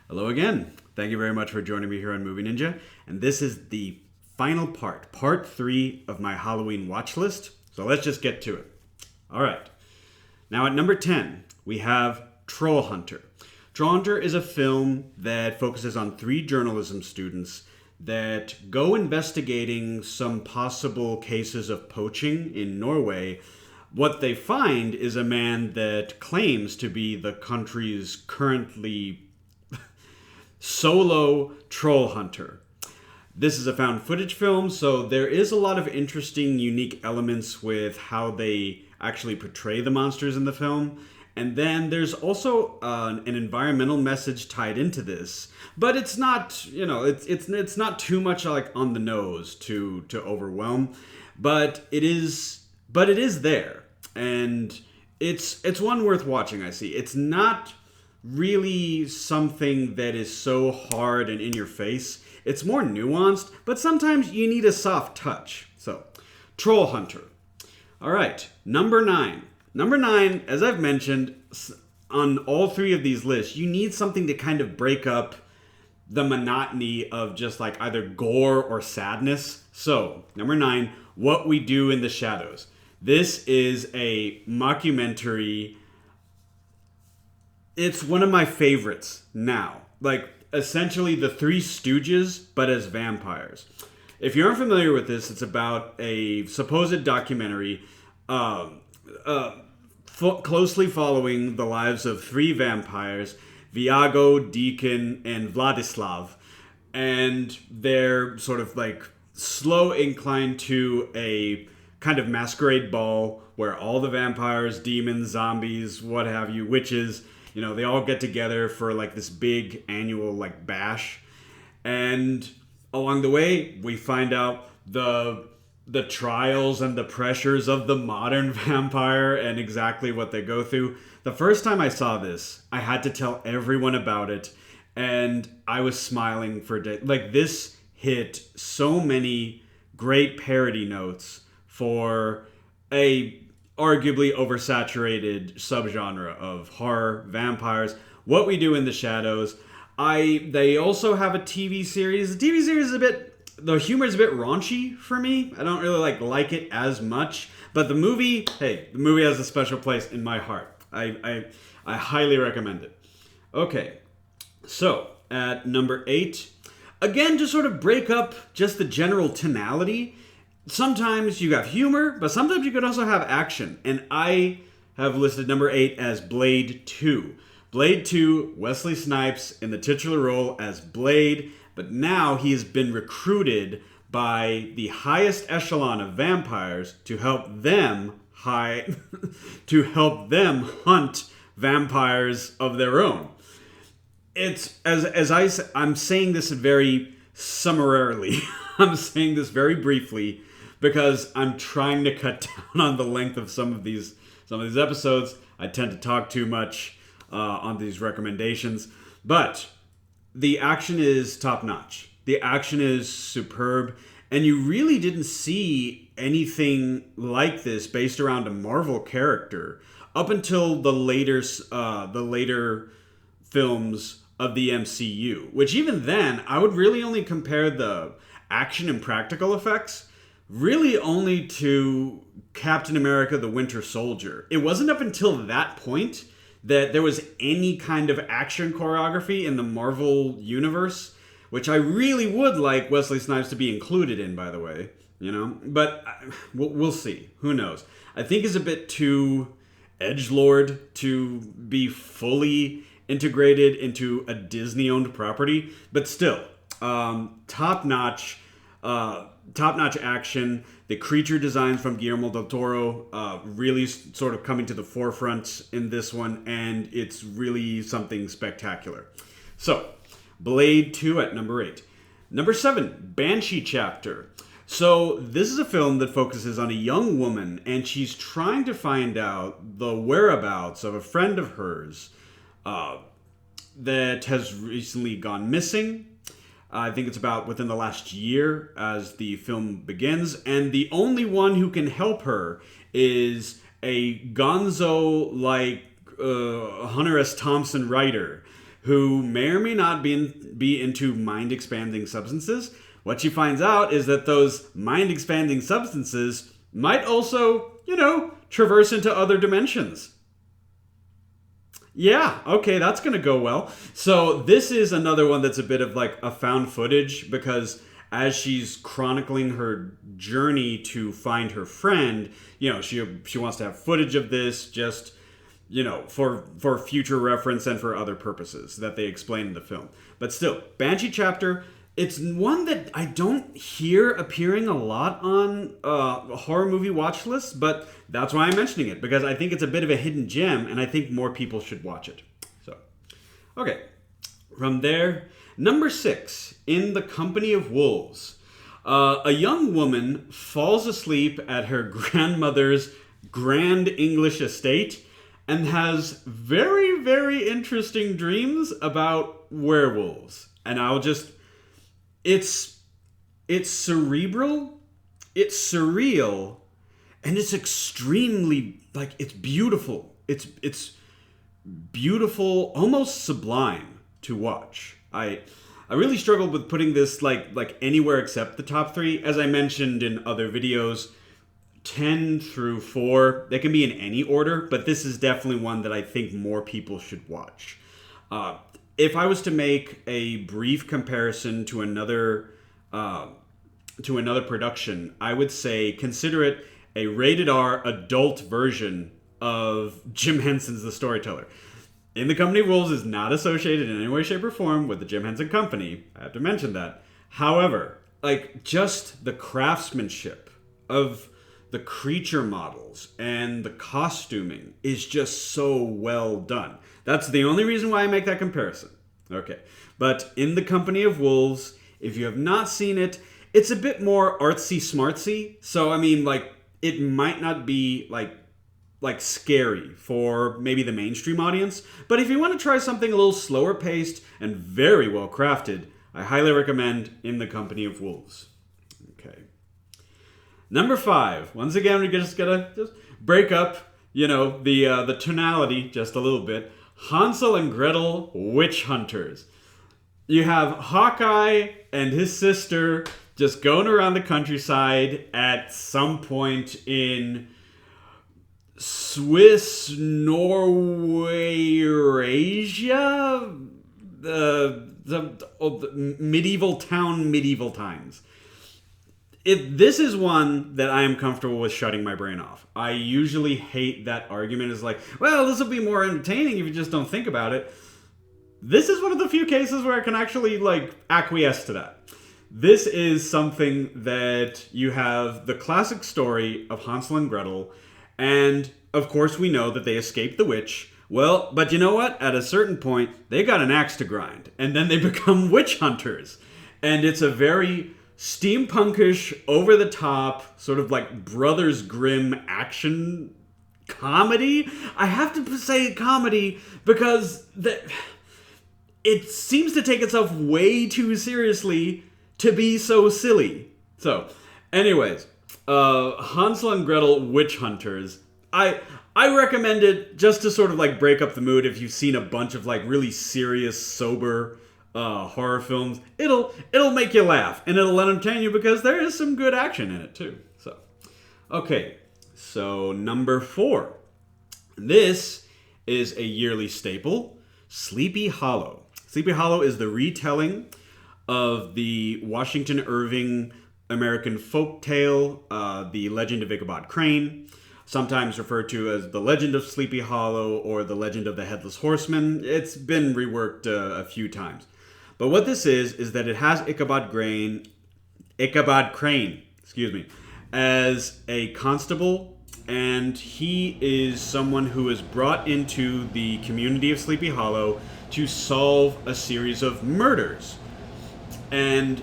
Hello again. Thank you very much for joining me here on Movie Ninja. And this is the final part 3 of my Halloween watch list. So let's just get to it. All right. Now at number 10, we have Troll Hunter. Troll Hunter is a film that focuses on 3 journalism students that go investigating some possible cases of poaching in Norway. What they find is a man that claims to be the country's currently solo troll hunter. This is a found footage film, so there is a lot of interesting, unique elements with how they actually portray the monsters in the film. And then there's also an environmental message tied into this, but it's not, it's not too much like on the nose to overwhelm, but it is there, and it's one worth watching. I see. It's not really something that is so hard and in your face. It's more nuanced, but sometimes you need a soft touch. So, Troll Hunter. All right, number 9. Number 9, as I've mentioned, on all 3 of these lists, you need something to kind of break up the monotony of just like either gore or sadness. So, number 9, What We Do in the Shadows. This is a mockumentary. It's one of my favorites now. Like, essentially the Three Stooges, but as vampires. If you aren't familiar with this, it's about a supposed documentary closely following the lives of 3 vampires, Viago, Deacon, and Vladislav. And they're sort of like slow incline to a kind of masquerade ball where all the vampires, demons, zombies, what have you, witches, they all get together for like this big annual like bash. And along the way, we find out the trials and the pressures of the modern vampire and exactly what they go through. The first time I saw this, I had to tell everyone about it, and I was smiling for days. Like, this hit so many great parody notes for a arguably oversaturated subgenre of horror, vampires, What We Do in the Shadows. They also have a TV series. The TV series is the humor is a bit raunchy for me. I don't really like it as much. But the movie has a special place in my heart. I highly recommend it. Okay, so at number 8, again, to sort of break up just the general tonality. Sometimes you have humor, but sometimes you could also have action. And I have listed number 8 as Blade 2. Blade 2, Wesley Snipes in the titular role as Blade, but now he has been recruited by the highest echelon of vampires to help them hunt vampires of their own. It's I'm saying this very summarily. I'm saying this very briefly because I'm trying to cut down on the length of some of these episodes. I tend to talk too much on these recommendations, but the action is top notch. The action is superb, and you really didn't see anything like this based around a Marvel character up until the later films of the MCU, which even then I would really only compare the action and practical effects really only to Captain America the Winter Soldier. It wasn't up until that point that there was any kind of action choreography in the Marvel universe, which I really would like Wesley Snipes to be included in, by the way, but we'll see. Who knows? I think it's a bit too edgelord to be fully integrated into a Disney-owned property, but still, top-notch action. The creature designs from Guillermo del Toro really sort of coming to the forefront in this one, and it's really something spectacular. So, Blade 2 at number 8. Number 7, Banshee Chapter. So, this is a film that focuses on a young woman, and she's trying to find out the whereabouts of a friend of hers that has recently gone missing. I think it's about within the last year as the film begins. And the only one who can help her is a gonzo-like Hunter S. Thompson writer who may or may not be into mind-expanding substances. What she finds out is that those mind-expanding substances might also, traverse into other dimensions. Yeah, okay, that's going to go well. So this is another one that's a bit of like a found footage, because as she's chronicling her journey to find her friend, she wants to have footage of this just, for future reference and for other purposes that they explain in the film. But still, Banshee Chapter, it's one that I don't hear appearing a lot on horror movie watch lists, but that's why I'm mentioning it, because I think it's a bit of a hidden gem, and I think more people should watch it. So, okay. From there, number 6, In the Company of Wolves. A young woman falls asleep at her grandmother's grand English estate and has very, very interesting dreams about werewolves. And it's cerebral, it's surreal, and it's extremely, it's beautiful. It's beautiful, almost sublime to watch. I really struggled with putting this like anywhere except the top 3. As I mentioned in other videos, 10 through 4, they can be in any order, but this is definitely one that I think more people should watch. If I was to make a brief comparison to another production, I would say consider it a rated R adult version of Jim Henson's The Storyteller. In the Company of Wolves is not associated in any way, shape, or form with the Jim Henson Company. I have to mention that. However, just the craftsmanship of the creature models and the costuming is just so well done. That's the only reason why I make that comparison. Okay. But In the Company of Wolves, if you have not seen it, it's a bit more artsy-smartsy. So, it might not be like scary for maybe the mainstream audience. But if you want to try something a little slower paced and very well crafted, I highly recommend In the Company of Wolves. Okay. Number 5. Once again, we're just gonna break up, the tonality just a little bit. Hansel and Gretel, Witch Hunters. You have Hawkeye and his sister just going around the countryside at some point in Swiss, Norway, Eurasia, the medieval times. This is one that I am comfortable with shutting my brain off. I usually hate that argument. It's like, well, this will be more entertaining if you just don't think about it. This is one of the few cases where I can actually acquiesce to that. This is something that you have the classic story of Hansel and Gretel, and of course we know that they escaped the witch. Well, but you know what? At a certain point, they got an axe to grind, and then they become witch hunters. And it's a very steampunkish, over-the-top, sort of like Brothers Grimm action comedy. I have to say comedy because it seems to take itself way too seriously to be so silly. So, anyways, Hansel and Gretel Witch Hunters. I recommend it just to sort of break up the mood if you've seen a bunch of really serious, sober horror films. It'll make you laugh and it'll entertain you because there is some good action in it too. So, okay. So, number 4. This is a yearly staple, Sleepy Hollow. Sleepy Hollow is the retelling of the Washington Irving American folktale, The Legend of Ichabod Crane, sometimes referred to as The Legend of Sleepy Hollow or The Legend of the Headless Horseman. It's been reworked a few times. But what this is that it has Ichabod Crane, as a constable, and he is someone who is brought into the community of Sleepy Hollow to solve a series of murders. And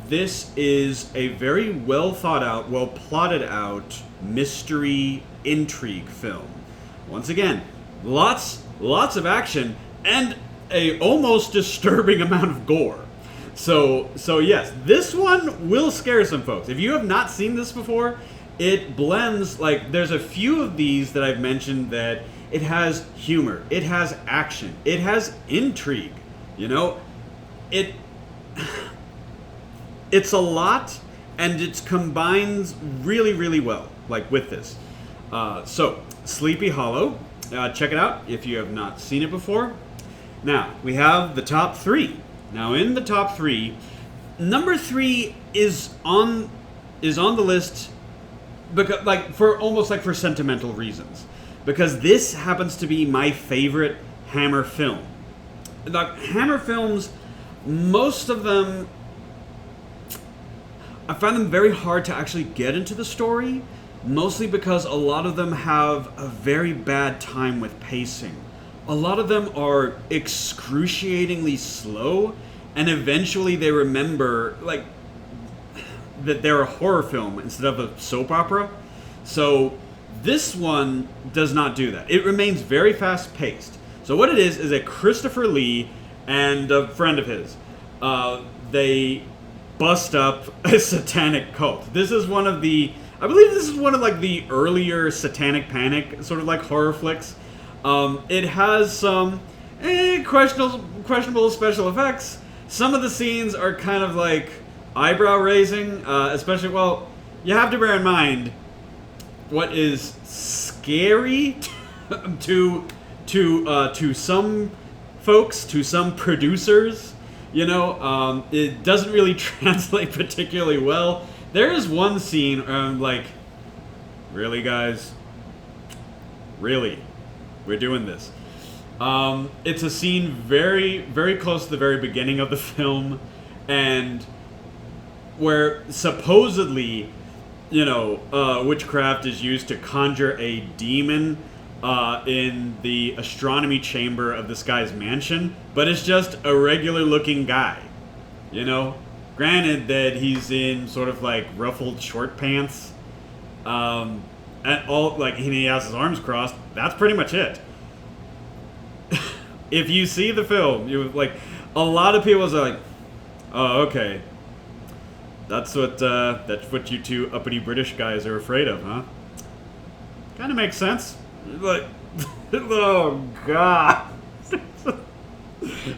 this is a very well thought out, well plotted out mystery intrigue film. Once again, lots of action and a almost disturbing amount of gore. So yes, this one will scare some folks. If you have not seen this before, it blends, there's a few of these that I've mentioned that it has humor, it has action, it has intrigue. You know, it's a lot, and it combines really, really well, like with this. So, Sleepy Hollow, check it out if you have not seen it before. Now, we have the top 3. Now, in the top 3, number 3 is on the list because, like, for sentimental reasons. Because this happens to be my favorite Hammer film. Like, Hammer films, most of them, I find them very hard to actually get into the story, mostly because a lot of them have a very bad time with pacing. A lot of them are excruciatingly slow, and eventually they remember, like, that they're a horror film instead of a soap opera. So this one does not do that. It remains very fast-paced. So what it is a Christopher Lee and a friend of his. They bust up a satanic cult. This is one of the, I believe this is one of like the earlier Satanic Panic sort of like horror flicks. It has some questionable special effects. Some of the scenes are kind of like eyebrow raising, especially, well, you have to bear in mind what is scary to some folks, to some producers. You know, it doesn't really translate particularly well. There is one scene where I'm like, really, guys? Really? We're doing this. It's a scene very, very close to the very beginning of the film, and where supposedly, you know, witchcraft is used to conjure a demon in the astronomy chamber of this guy's mansion, but it's just a regular looking guy, you know? Granted that he's in sort of like ruffled short pants, and all, like, he has his arms crossed. That's pretty much it. If you see the film, you like, a lot of people are like, oh, okay. That's what you two uppity British guys are afraid of, huh? Kind of makes sense. Like, oh god.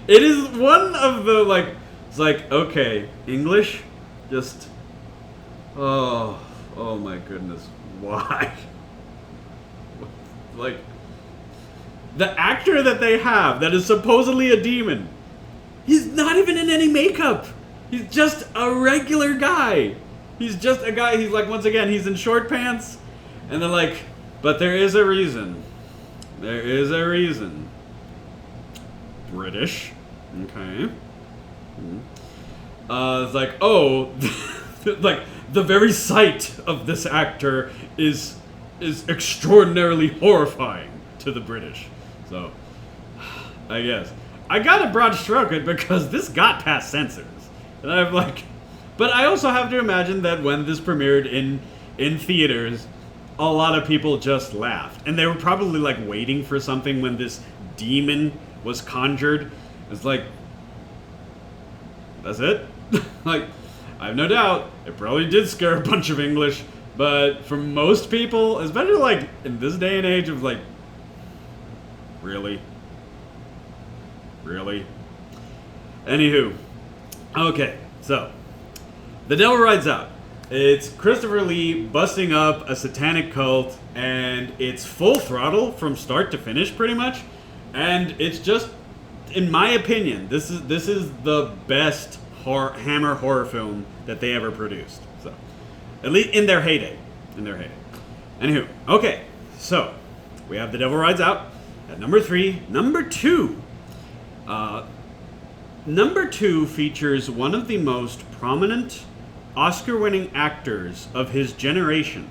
It is one of the, like, it's like, okay, English, just, oh my goodness, why? Like, the actor that they have that is supposedly a demon, he's not even in any makeup. He's just a regular guy. He's just a guy, he's like, once again, he's in short pants, and they're like, but there is a reason. There is a reason. British. Okay. It's like, oh, like, the very sight of this actor is extraordinarily horrifying to the British. So, I guess. I gotta broad stroke it because this got past censors. And I'm like, but I also have to imagine that when this premiered in theaters, a lot of people just laughed. And they were probably like waiting for something when this demon was conjured. It's like, that's it? Like, I have no doubt it probably did scare a bunch of English, but for most people, especially like in this day and age of like, really? Really? Anywho. Okay, so, The Devil Rides Out. It's Christopher Lee busting up a satanic cult, and it's full throttle from start to finish, pretty much. And it's just, in my opinion, this is the best Hammer horror film that they ever produced. So, at least in their heyday. Anywho, okay, so we have The Devil Rides Out at number 3. Number 2. Number 2 features one of the most prominent Oscar-winning actors of his generation.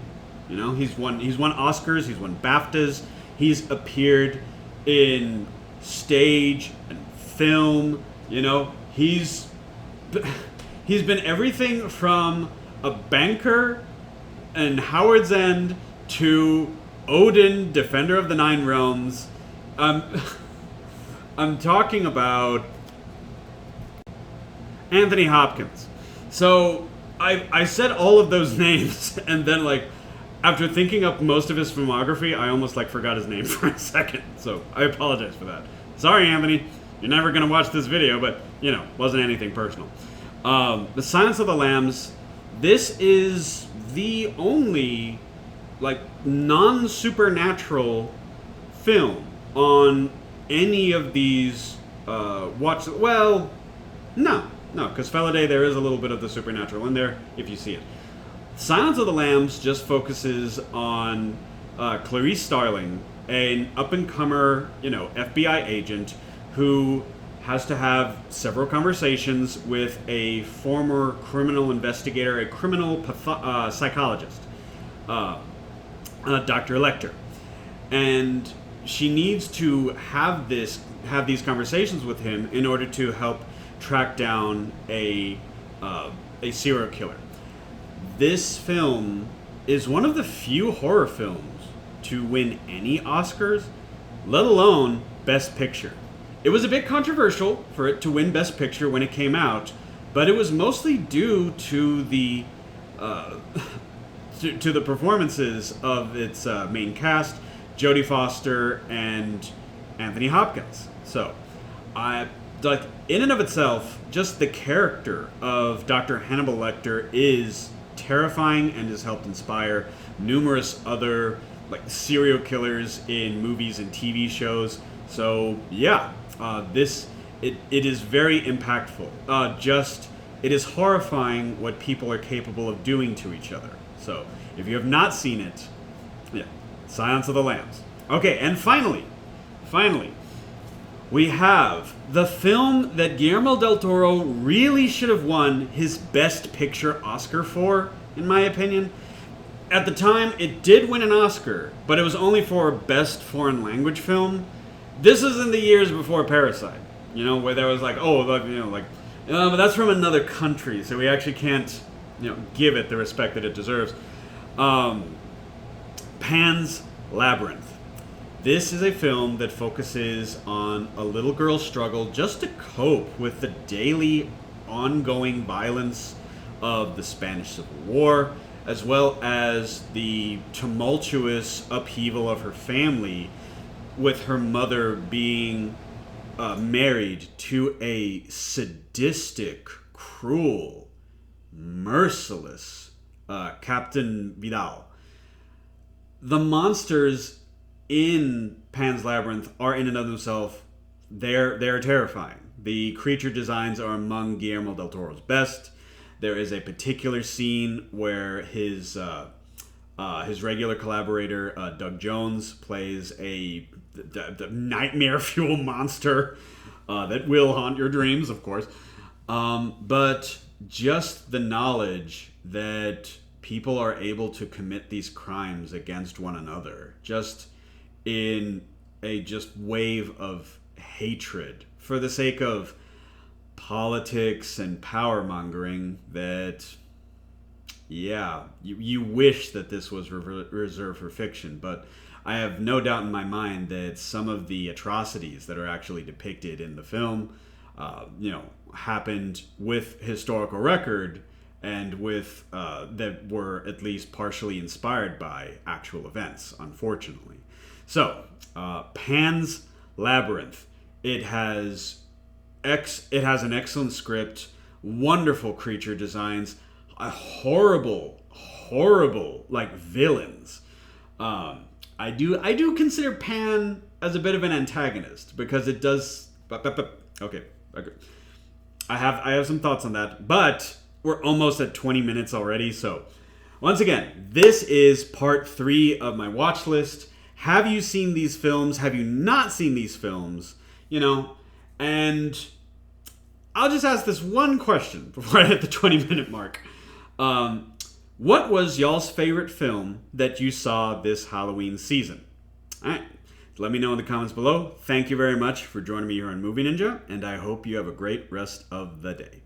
You know, he's won Oscars, he's won BAFTAs, he's appeared in stage and film. You know, he's been everything from a banker in Howard's End to Odin, Defender of the Nine Realms. I'm talking about Anthony Hopkins. So I said all of those names, and then like After thinking up most of his filmography, I almost forgot his name for a second. So I apologize for that. Sorry, Anthony. You're never gonna watch this video, but wasn't anything personal. The Silence of the Lambs. This is the only non-supernatural film on any of these no, because Felidae, there is a little bit of the supernatural in there if you see it. Silence of the Lambs just focuses on Clarice Starling, an up-and-comer, FBI agent who has to have several conversations with a former criminal investigator, a criminal psychologist, Dr. Lecter. And she needs to have these conversations with him in order to help track down a serial killer. This film is one of the few horror films to win any Oscars, let alone Best Picture. It was a bit controversial for it to win Best Picture when it came out, but it was mostly due to the to the performances of its main cast, Jodie Foster and Anthony Hopkins. So, in and of itself, just the character of Dr. Hannibal Lecter is terrifying and has helped inspire numerous other serial killers in movies and TV shows. So yeah, it is very impactful. It is horrifying what people are capable of doing to each other. So if you have not seen it, Silence of the Lambs. Okay, and finally, we have the film that Guillermo del Toro really should have won his Best Picture Oscar for, in my opinion. At the time, it did win an Oscar, but it was only for Best Foreign Language Film. This is in the years before Parasite, where there was but that's from another country, so we actually can't, give it the respect that it deserves. Pan's Labyrinth. This is a film that focuses on a little girl's struggle just to cope with the daily ongoing violence of the Spanish Civil War, as well as the tumultuous upheaval of her family, with her mother being married to a sadistic, cruel, merciless Captain Vidal. The monsters in Pan's Labyrinth are in and of themselves, they're terrifying. The creature designs are among Guillermo del Toro's best. There is a particular scene where his regular collaborator, Doug Jones, plays the nightmare fuel monster that will haunt your dreams, of course. But just the knowledge that people are able to commit these crimes against one another, just in a wave of hatred for the sake of politics and power mongering, that you wish that this was reserved for fiction. But I have no doubt in my mind that some of the atrocities that are actually depicted in the film happened with historical record, and with that were at least partially inspired by actual events, unfortunately. So, Pan's Labyrinth. It has an excellent script, wonderful creature designs, horrible villains. I do consider Pan as a bit of an antagonist, because it does. Okay. I have some thoughts on that, but we're almost at 20 minutes already. So, once again, this is part 3 of my watch list. Have you seen these films? Have you not seen these films? And I'll just ask this one question before I hit the 20-minute mark. What was y'all's favorite film that you saw this Halloween season? All right. Let me know in the comments below. Thank you very much for joining me here on Movie Ninja, and I hope you have a great rest of the day.